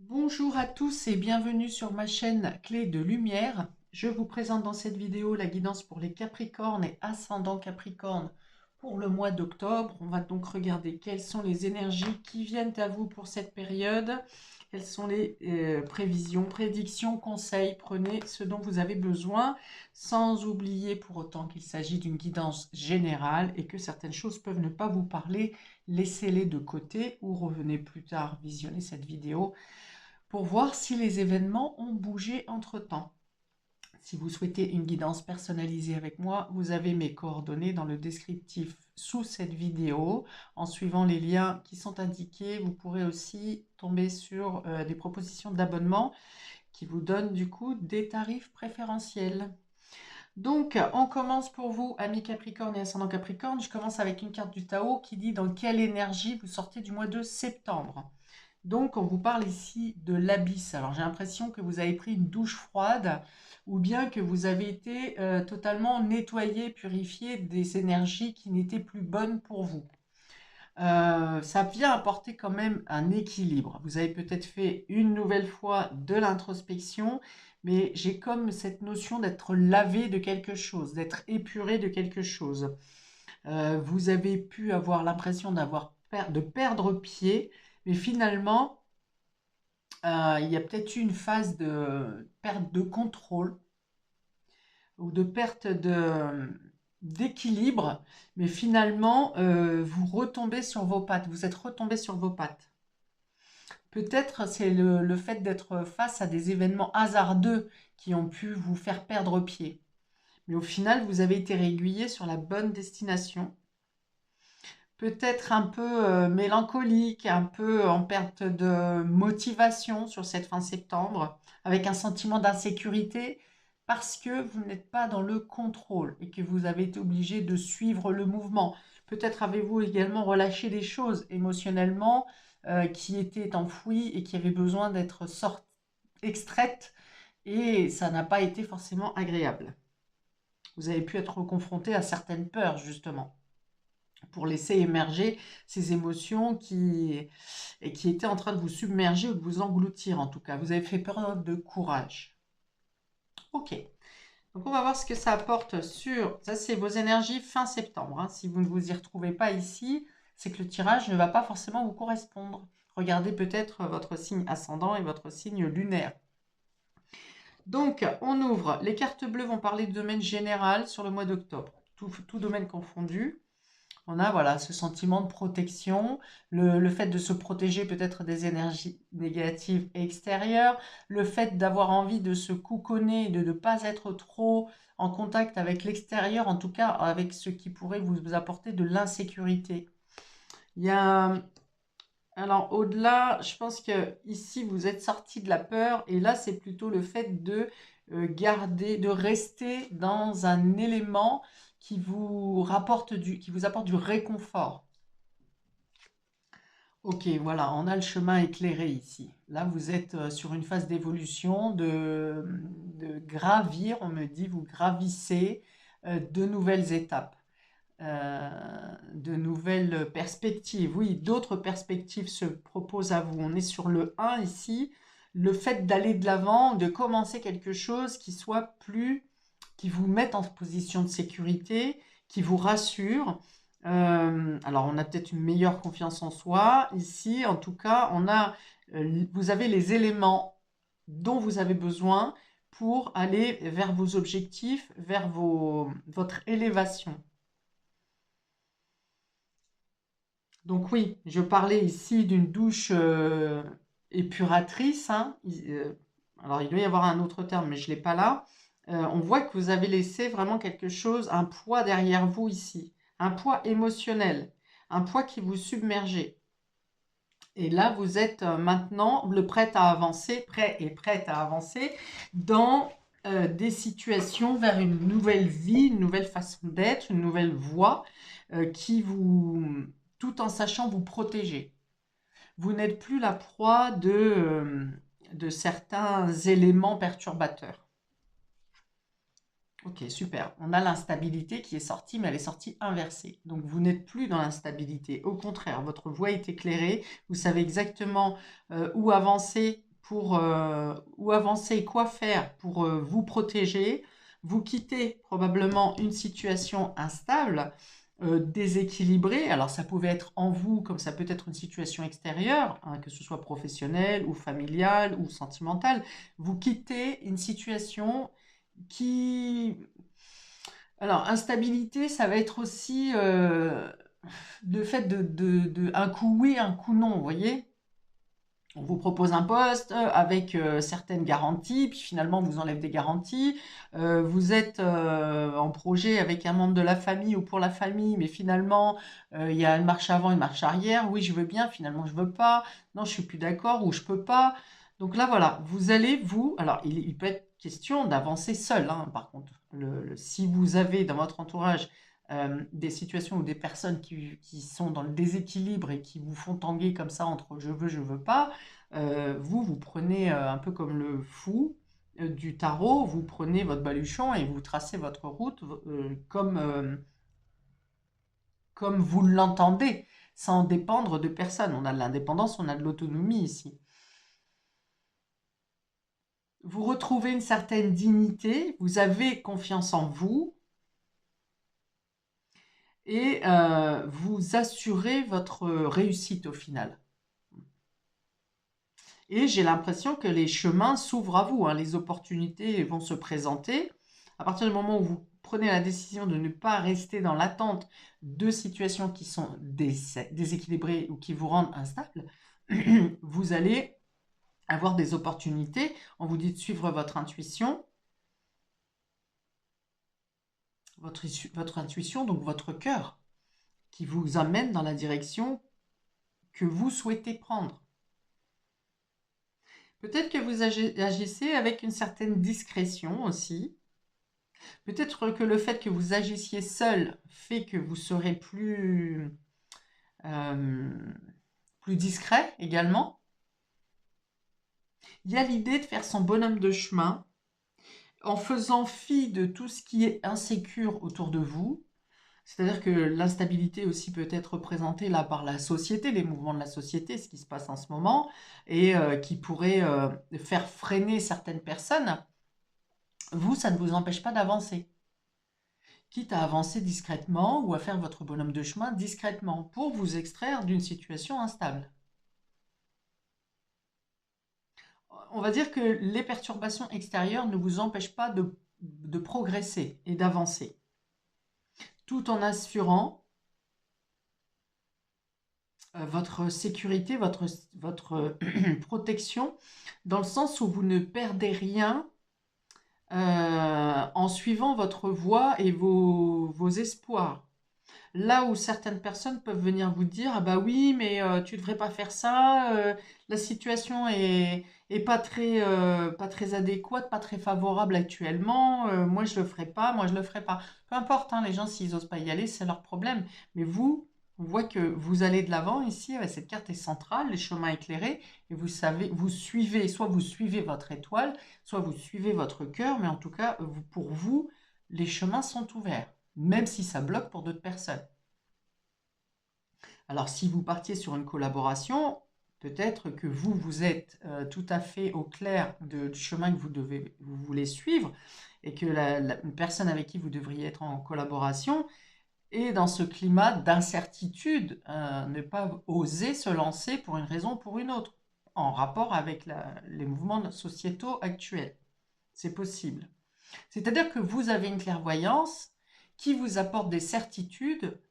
Bonjour à tous et bienvenue sur ma chaîne Clé de Lumière. Je vous présente dans cette vidéo la guidance pour les Capricornes et ascendant Capricorne pour le mois d'octobre. On va donc regarder quelles sont les énergies qui viennent à vous pour cette période. Quelles sont les prévisions, prédictions, conseils. Prenez ce dont vous avez besoin sans oublier pour autant qu'il s'agit d'une guidance générale et que certaines choses peuvent ne pas vous parler. Laissez-les de côté ou revenez plus tard visionner cette vidéo pour voir si les événements ont bougé entre-temps. Si vous souhaitez une guidance personnalisée avec moi, vous avez mes coordonnées dans le descriptif sous cette vidéo. En suivant les liens qui sont indiqués, vous pourrez aussi tomber sur des propositions d'abonnement qui vous donnent du coup des tarifs préférentiels. Donc, on commence pour vous, amis Capricorne et ascendant Capricorne. Je commence avec une carte du Tao qui dit dans quelle énergie vous sortez du mois de septembre. Donc, on vous parle ici de l'abysse. Alors, j'ai l'impression que vous avez pris une douche froide ou bien que vous avez été totalement nettoyé, purifié des énergies qui n'étaient plus bonnes pour vous. Ça vient apporter quand même un équilibre. Vous avez peut-être fait une nouvelle fois de l'introspection, mais j'ai comme cette notion d'être lavé de quelque chose, d'être épuré de quelque chose. Vous avez pu avoir l'impression de perdre pied, mais finalement, il y a peut-être eu une phase de perte de contrôle ou de perte d'équilibre, mais finalement, vous retombez sur vos pattes, vous êtes retombé sur vos pattes. Peut-être c'est le fait d'être face à des événements hasardeux qui ont pu vous faire perdre pied. Mais au final, vous avez été aiguillé sur la bonne destination. Peut-être un peu mélancolique, un peu en perte de motivation sur cette fin septembre, avec un sentiment d'insécurité parce que vous n'êtes pas dans le contrôle et que vous avez été obligé de suivre le mouvement. Peut-être avez-vous également relâché des choses émotionnellement qui étaient enfouies et qui avaient besoin d'être extraites et ça n'a pas été forcément agréable. Vous avez pu être confronté à certaines peurs justement pour laisser émerger ces émotions qui étaient en train de vous submerger ou de vous engloutir en tout cas. Vous avez fait preuve de courage. Ok, donc on va voir ce que ça apporte sur... Ça c'est vos énergies fin septembre. Si vous ne vous y retrouvez pas ici, c'est que le tirage ne va pas forcément vous correspondre. Regardez peut-être votre signe ascendant et votre signe lunaire. Donc, on ouvre. Les cartes bleues vont parler de domaine général sur le mois d'octobre, tout domaine confondu. On a voilà, ce sentiment de protection, le fait de se protéger peut-être des énergies négatives extérieures, le fait d'avoir envie de se couconner, de ne pas être trop en contact avec l'extérieur, en tout cas avec ce qui pourrait vous apporter de l'insécurité. Il y a, alors au-delà, je pense que ici vous êtes sorti de la peur et là c'est plutôt le fait de garder, de rester dans un élément qui vous qui vous apporte du réconfort. Ok, voilà, on a le chemin éclairé ici. Là, vous êtes sur une phase d'évolution, de gravir, on me dit, vous gravissez de nouvelles étapes, de nouvelles perspectives. Oui, d'autres perspectives se proposent à vous. On est sur le 1 ici, le fait d'aller de l'avant, de commencer quelque chose qui soit plus, qui vous mette en position de sécurité, qui vous rassure. Alors, on a peut-être une meilleure confiance en soi. Ici, en tout cas, vous avez les éléments dont vous avez besoin pour aller vers vos objectifs, vers votre élévation. Donc oui, je parlais ici d'une douche épuratrice. Alors, il doit y avoir un autre terme, mais je ne l'ai pas là. On voit que vous avez laissé vraiment quelque chose, un poids derrière vous ici, un poids émotionnel, un poids qui vous submergeait. Et là, vous êtes maintenant prêt à avancer, prêt et prête à avancer dans des situations vers une nouvelle vie, une nouvelle façon d'être, une nouvelle voie qui vous, tout en sachant vous protéger. Vous n'êtes plus la proie de certains éléments perturbateurs. Ok, super. On a l'instabilité qui est sortie, mais elle est sortie inversée. Donc, vous n'êtes plus dans l'instabilité. Au contraire, votre voie est éclairée. Vous savez exactement où avancer pour ou avancer, quoi faire pour vous protéger. Vous quittez probablement une situation instable, déséquilibrée. Alors ça pouvait être en vous, comme ça peut être une situation extérieure, hein, que ce soit professionnelle ou familiale ou sentimentale. Vous quittez une situation qui... Alors, instabilité, ça va être aussi le fait un coup oui, un coup non, vous voyez? On vous propose un poste avec certaines garanties, puis finalement on vous enlève des garanties. Vous êtes en projet avec un membre de la famille ou pour la famille, mais finalement il y a une marche avant, une marche arrière. Oui, je veux bien, finalement je veux pas. Non, je suis plus d'accord ou je peux pas. Donc là, voilà, vous allez vous. Alors, il peut être question d'avancer seul, hein, par contre. Si vous avez dans votre entourage des situations ou des personnes qui sont dans le déséquilibre et qui vous font tanguer comme ça entre je veux pas, vous prenez un peu comme le fou du tarot, vous prenez votre baluchon et vous tracez votre route comme vous l'entendez, sans dépendre de personne. On a de l'indépendance, on a de l'autonomie ici. Vous retrouvez une certaine dignité, vous avez confiance en vous et vous assurez votre réussite au final. Et j'ai l'impression que les chemins s'ouvrent à vous, hein, les opportunités vont se présenter. À partir du moment où vous prenez la décision de ne pas rester dans l'attente de situations qui sont déséquilibrées ou qui vous rendent instable, vous allez avoir des opportunités. On vous dit de suivre votre intuition, votre intuition, donc votre cœur, qui vous amène dans la direction que vous souhaitez prendre. Peut-être que vous agissez avec une certaine discrétion aussi. Peut-être que le fait que vous agissiez seul fait que vous serez plus discret également. Il y a l'idée de faire son bonhomme de chemin en faisant fi de tout ce qui est insécure autour de vous. C'est-à-dire que l'instabilité aussi peut être représentée là par la société, les mouvements de la société, ce qui se passe en ce moment, et qui pourrait faire freiner certaines personnes. Vous, ça ne vous empêche pas d'avancer. Quitte à avancer discrètement ou à faire votre bonhomme de chemin discrètement pour vous extraire d'une situation instable. On va dire que les perturbations extérieures ne vous empêchent pas de progresser et d'avancer, tout en assurant votre sécurité, votre protection, dans le sens où vous ne perdez rien en suivant votre voie et vos espoirs. Là où certaines personnes peuvent venir vous dire, ah bah oui, mais tu devrais pas faire ça, la situation est pas très adéquate, pas très favorable actuellement, moi je le ferai pas, moi je le ferai pas. Peu importe, hein, les gens s'ils osent pas y aller, c'est leur problème. Mais vous, on voit que vous allez de l'avant ici, cette carte est centrale, les chemins éclairés, et vous savez, soit vous suivez votre étoile, soit vous suivez votre cœur, mais en tout cas, pour vous, les chemins sont ouverts, même si ça bloque pour d'autres personnes. Alors, si vous partiez sur une collaboration, peut-être que vous êtes tout à fait au clair du chemin que vous voulez suivre et que une personne avec qui vous devriez être en collaboration est dans ce climat d'incertitude, ne pas oser se lancer pour une raison ou pour une autre, en rapport avec les mouvements sociétaux actuels. C'est possible. C'est-à-dire que vous avez une clairvoyance qui vous apporte des certitudes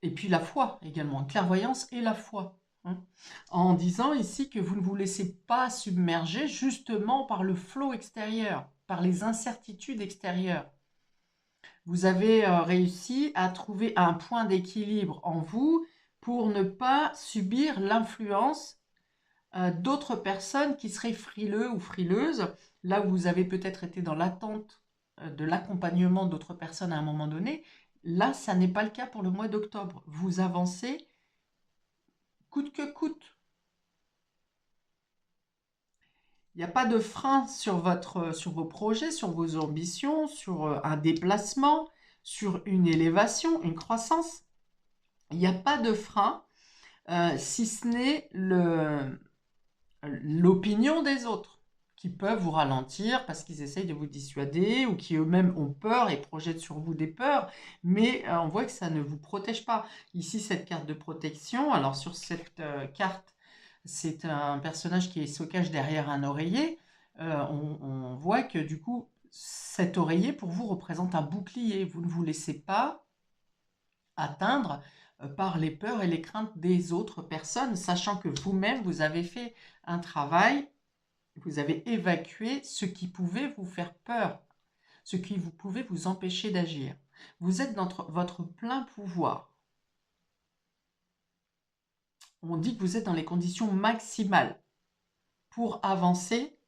et puis la foi également, clairvoyance et la foi. Hein, en disant ici que vous ne vous laissez pas submerger justement par le flot extérieur, par les incertitudes extérieures. Vous avez réussi à trouver un point d'équilibre en vous pour ne pas subir l'influence d'autres personnes qui seraient frileux ou frileuses, là où vous avez peut-être été dans l'attente de l'accompagnement d'autres personnes à un moment donné. Là, ça n'est pas le cas pour le mois d'octobre. Vous avancez coûte que coûte. Il n'y a pas de frein sur vos projets, sur vos ambitions, sur un déplacement, sur une élévation, une croissance. Il n'y a pas de frein, si ce n'est l'opinion des autres, qui peuvent vous ralentir parce qu'ils essayent de vous dissuader ou qui eux-mêmes ont peur et projettent sur vous des peurs, mais on voit que ça ne vous protège pas. Ici, cette carte de protection, alors sur cette carte, c'est un personnage qui se cache derrière un oreiller. On voit que du coup, cet oreiller pour vous représente un bouclier. Vous ne vous laissez pas atteindre par les peurs et les craintes des autres personnes, sachant que vous-même, vous avez fait un travail, vous avez évacué ce qui pouvait vous faire peur, ce qui vous pouvait vous empêcher d'agir. Vous êtes dans votre plein pouvoir. On dit que vous êtes dans les conditions maximales pour avancer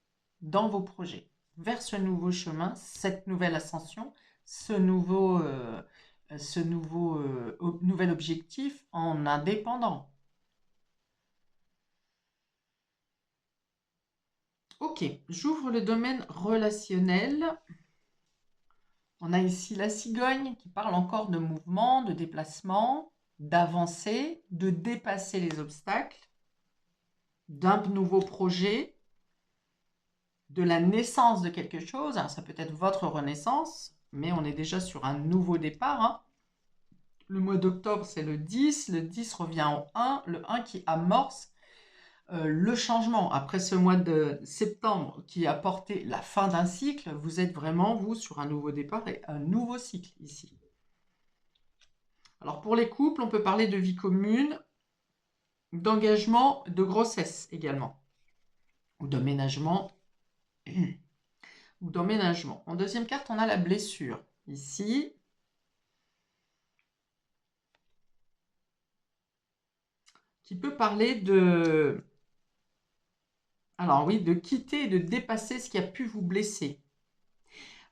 dans vos projets, vers ce nouveau chemin, cette nouvelle ascension, ce nouvel objectif en indépendant. Ok, j'ouvre le domaine relationnel. On a ici la cigogne qui parle encore de mouvement, de déplacement, d'avancer, de dépasser les obstacles, d'un nouveau projet, de la naissance de quelque chose. Alors, ça peut être votre renaissance, mais on est déjà sur un nouveau départ, hein. Le mois d'octobre, c'est le 10. Le 10 revient au 1. Le 1 qui amorce le changement. Après ce mois de septembre qui a porté la fin d'un cycle, vous êtes vraiment, vous, sur un nouveau départ et un nouveau cycle ici. Alors, pour les couples, on peut parler de vie commune, d'engagement, de grossesse également, ou d'emménagement. Ou d'emménagement. En deuxième carte, on a la blessure. Ici, qui peut parler de... Alors oui, de quitter et de dépasser ce qui a pu vous blesser.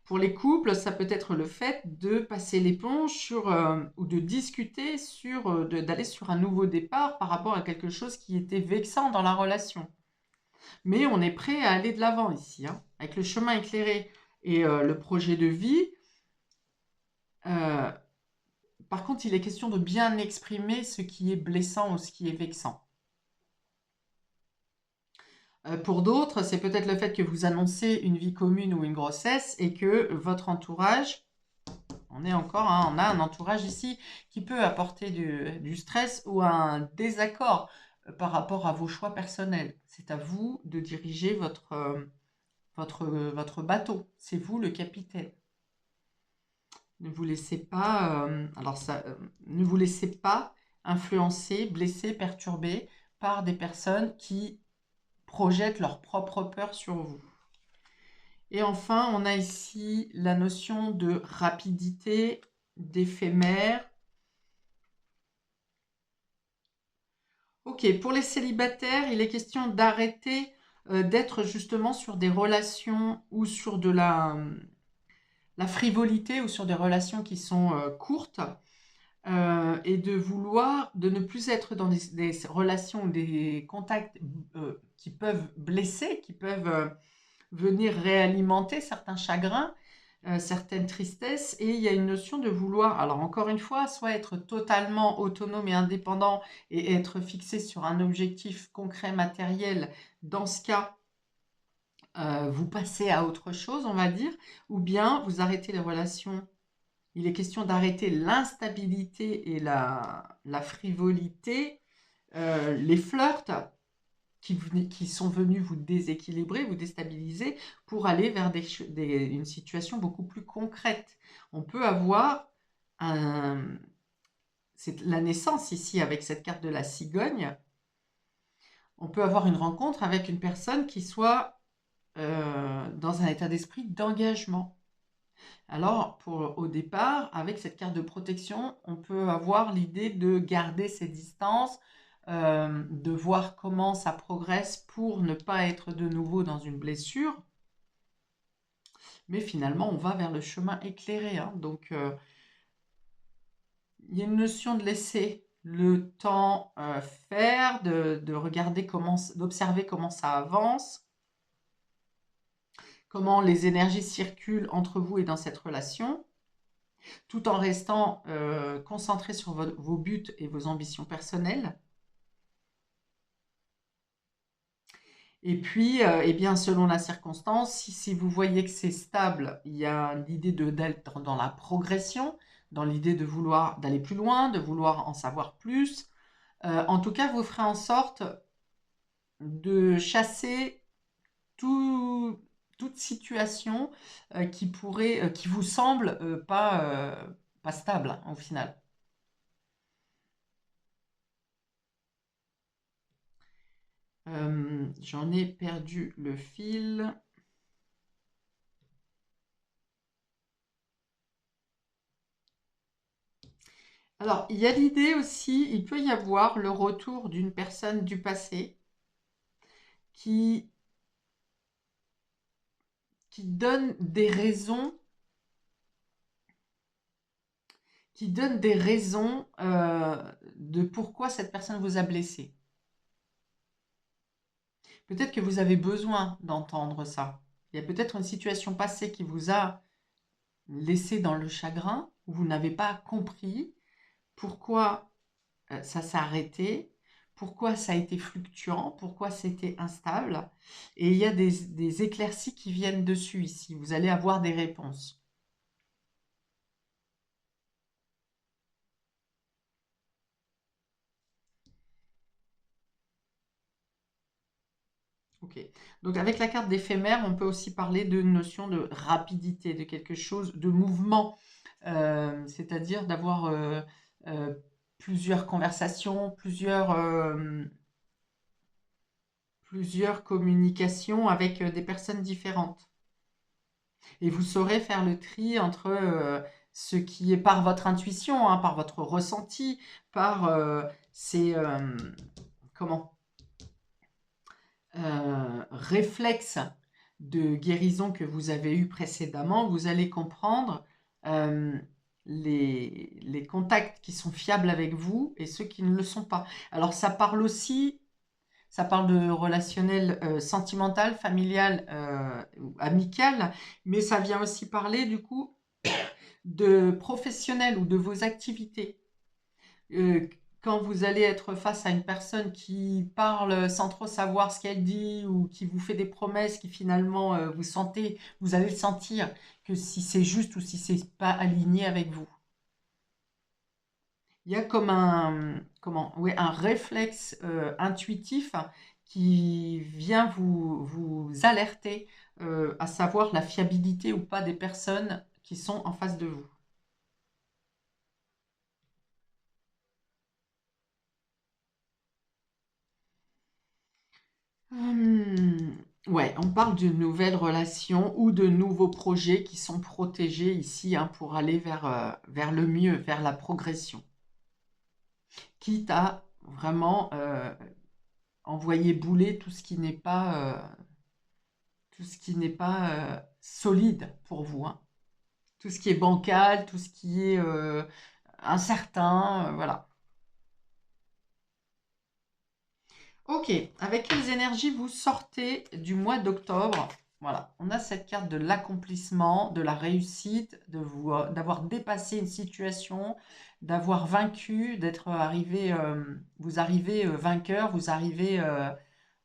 Pour les couples, ça peut être le fait de passer l'éponge sur, ou de discuter sur, d'aller sur un nouveau départ par rapport à quelque chose qui était vexant dans la relation. Mais on est prêt à aller de l'avant ici, hein, avec le chemin éclairé et le projet de vie. Par contre, il est question de bien exprimer ce qui est blessant ou ce qui est vexant. Pour d'autres, c'est peut-être le fait que vous annoncez une vie commune ou une grossesse et que votre entourage, on a un entourage ici qui peut apporter du stress ou un désaccord par rapport à vos choix personnels. C'est à vous de diriger votre bateau. C'est vous le capitaine. Ne vous laissez pas, ne vous laissez pas influencer, blesser, perturber par des personnes qui projettent leur propre peur sur vous. Et enfin, on a ici la notion de rapidité, d'éphémère. Ok, pour les célibataires, il est question d'arrêter d'être justement sur des relations ou sur de la frivolité ou sur des relations qui sont courtes et de ne plus être dans des relations, des contacts qui peuvent blesser, qui peuvent venir réalimenter certains chagrins, certaines tristesses, et il y a une notion de vouloir, alors encore une fois, soit être totalement autonome et indépendant et être fixé sur un objectif concret, matériel. Dans ce cas, vous passez à autre chose, on va dire, ou bien vous arrêtez les relations. Il est question d'arrêter l'instabilité et la frivolité, les flirts qui sont venus vous déséquilibrer, vous déstabiliser, pour aller vers une situation beaucoup plus concrète. On peut avoir c'est la naissance ici avec cette carte de la cigogne. On peut avoir une rencontre avec une personne qui soit dans un état d'esprit d'engagement. Alors, au départ, avec cette carte de protection, on peut avoir l'idée de garder ses distances, de voir comment ça progresse pour ne pas être de nouveau dans une blessure. Mais finalement, on va vers le chemin éclairé, hein. Donc, il y a une notion de laisser le temps faire, de regarder d'observer comment ça avance, comment les énergies circulent entre vous et dans cette relation, tout en restant concentré sur vos buts et vos ambitions personnelles. Et puis, eh bien, selon la circonstance, si vous voyez que c'est stable, il y a l'idée d'être dans la progression, dans l'idée de vouloir d'aller plus loin, de vouloir en savoir plus. En tout cas, vous ferez en sorte de chasser tout- toute situation qui vous semble pas stable hein, au final. J'en ai perdu le fil. Alors, il y a l'idée aussi, il peut y avoir le retour d'une personne du passé qui, qui donne des raisons, qui donne des raisons de pourquoi cette personne vous a blessé. Peut-être que vous avez besoin d'entendre ça. Il y a peut-être une situation passée qui vous a laissé dans le chagrin, où vous n'avez pas compris pourquoi ça s'est arrêté, pourquoi ça a été fluctuant, pourquoi c'était instable. Et il y a des éclaircies qui viennent dessus ici. Vous allez avoir des réponses. Ok. Donc avec la carte d'éphémère, on peut aussi parler de notion de rapidité, de quelque chose, de mouvement, c'est-à-dire d'avoir euh, plusieurs conversations, plusieurs communications avec des personnes différentes. Et vous saurez faire le tri entre ce qui est par votre intuition, hein, par votre ressenti, par ces comment réflexes de guérison que vous avez eu précédemment. Vous allez comprendre euh, les contacts qui sont fiables avec vous et ceux qui ne le sont pas. Alors ça parle aussi, ça parle de relationnel sentimental, familial, ou amical, mais ça vient aussi parler du coup de professionnel ou de vos activités. Euh, Quand vous allez être face à une personne qui parle sans trop savoir ce qu'elle dit ou qui vous fait des promesses qui finalement vous allez le sentir que si c'est juste ou si c'est pas aligné avec vous. Il y a comme ouais, un réflexe intuitif qui vient vous alerter à savoir la fiabilité ou pas des personnes qui sont en face de vous. Ouais, on parle de nouvelles relations ou de nouveaux projets qui sont protégés ici hein, pour aller vers le mieux, vers la progression. Quitte à vraiment envoyer bouler tout ce qui n'est pas solide pour vous, hein. Tout ce qui est bancal, tout ce qui est incertain, voilà. Ok, avec quelles énergies vous sortez du mois d'octobre? Voilà, on a cette carte de l'accomplissement, de la réussite, d'avoir dépassé une situation, d'avoir vaincu, d'être arrivé, vous arrivez vainqueur, vous arrivez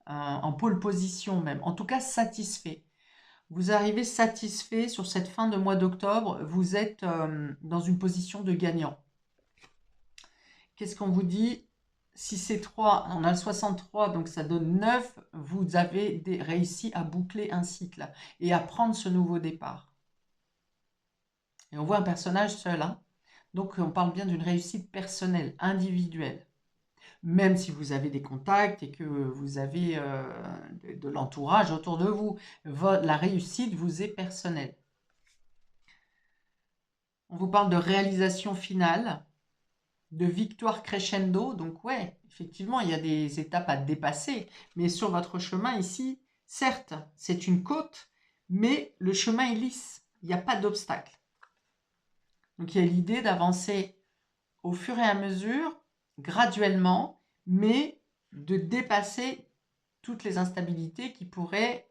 en pole position même, en tout cas satisfait. Vous arrivez satisfait sur cette fin de mois d'octobre, vous êtes dans une position de gagnant. Qu'est-ce qu'on vous dit? Si c'est 3, on a le 63, donc ça donne 9. Vous avez réussi à boucler un cycle et à prendre ce nouveau départ. Et on voit un personnage seul, hein. Donc on parle bien d'une réussite personnelle, individuelle. Même si vous avez des contacts et que vous avez de l'entourage autour de vous, la réussite vous est personnelle. On vous parle de réalisation finale, de victoire crescendo. Donc ouais, effectivement, il y a des étapes à dépasser. Mais sur votre chemin ici, certes, c'est une côte, mais le chemin est lisse. Il n'y a pas d'obstacle. Donc il y a l'idée d'avancer au fur et à mesure, graduellement, mais de dépasser toutes les instabilités qui pourraient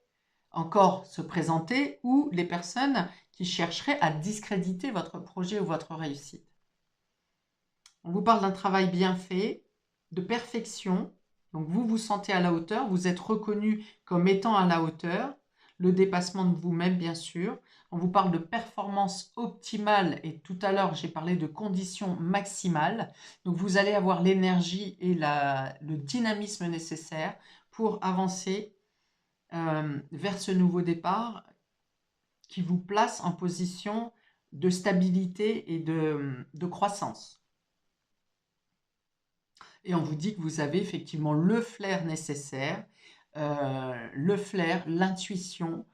encore se présenter ou les personnes qui chercheraient à discréditer votre projet ou votre réussite. On vous parle d'un travail bien fait, de perfection, Donc vous vous sentez à la hauteur, vous êtes reconnu comme étant à la hauteur, le dépassement de vous-même bien sûr. On vous parle de performance optimale et tout à l'heure j'ai parlé de conditions maximales. Donc vous allez avoir l'énergie et le dynamisme nécessaire pour avancer vers ce nouveau départ qui vous place en position de stabilité et de croissance. Et on vous dit que vous avez effectivement le flair nécessaire, le flair, l'intuition,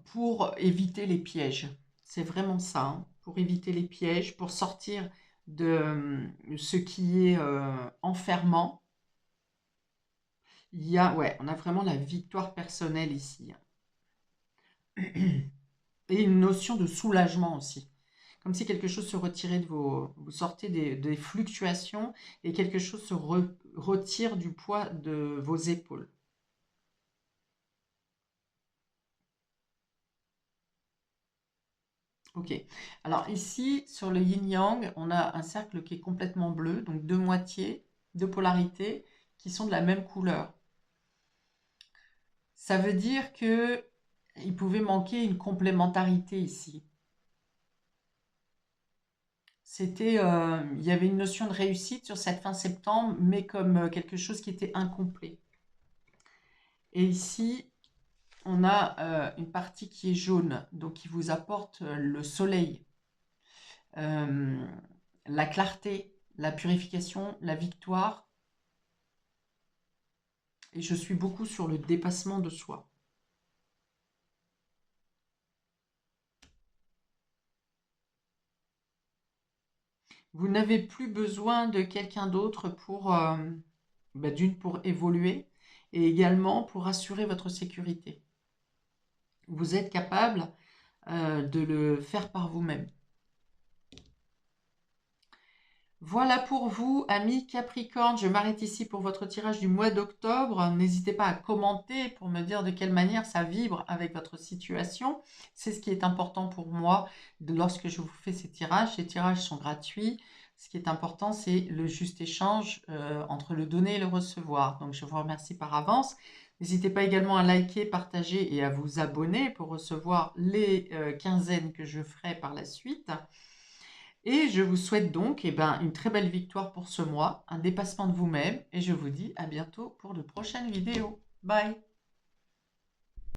pour éviter les pièges. C'est vraiment ça, hein, pour éviter les pièges, pour sortir de ce qui est enfermant. Ouais, on a vraiment la victoire personnelle ici, hein. Et une notion de soulagement aussi. Comme si quelque chose se retirait de vous sortez des fluctuations et quelque chose se retire du poids de vos épaules. Ok. Alors ici, sur le yin-yang, on a un cercle qui est complètement bleu, donc deux moitiés, deux polarités qui sont de la même couleur. Ça veut dire que il pouvait manquer une complémentarité ici. Il y avait une notion de réussite sur cette fin septembre, mais comme quelque chose qui était incomplet. Et ici, on a une partie qui est jaune, donc qui vous apporte le soleil, la clarté, la purification, la victoire. Et je suis beaucoup sur le dépassement de soi. Vous n'avez plus besoin de quelqu'un d'autre pour, d'une, pour évoluer et également pour assurer votre sécurité. Vous êtes capable de le faire par vous-même. Voilà pour vous, amis Capricorne. Je m'arrête ici pour votre tirage du mois d'octobre. N'hésitez pas à commenter pour me dire de quelle manière ça vibre avec votre situation. C'est ce qui est important pour moi lorsque je vous fais ces tirages. Ces tirages sont gratuits. Ce qui est important, c'est le juste échange entre le donner et le recevoir. Donc, je vous remercie par avance. N'hésitez pas également à liker, partager et à vous abonner pour recevoir les quinzaines que je ferai par la suite. Et je vous souhaite donc une très belle victoire pour ce mois, un dépassement de vous-même, et je vous dis à bientôt pour de prochaines vidéos. Bye!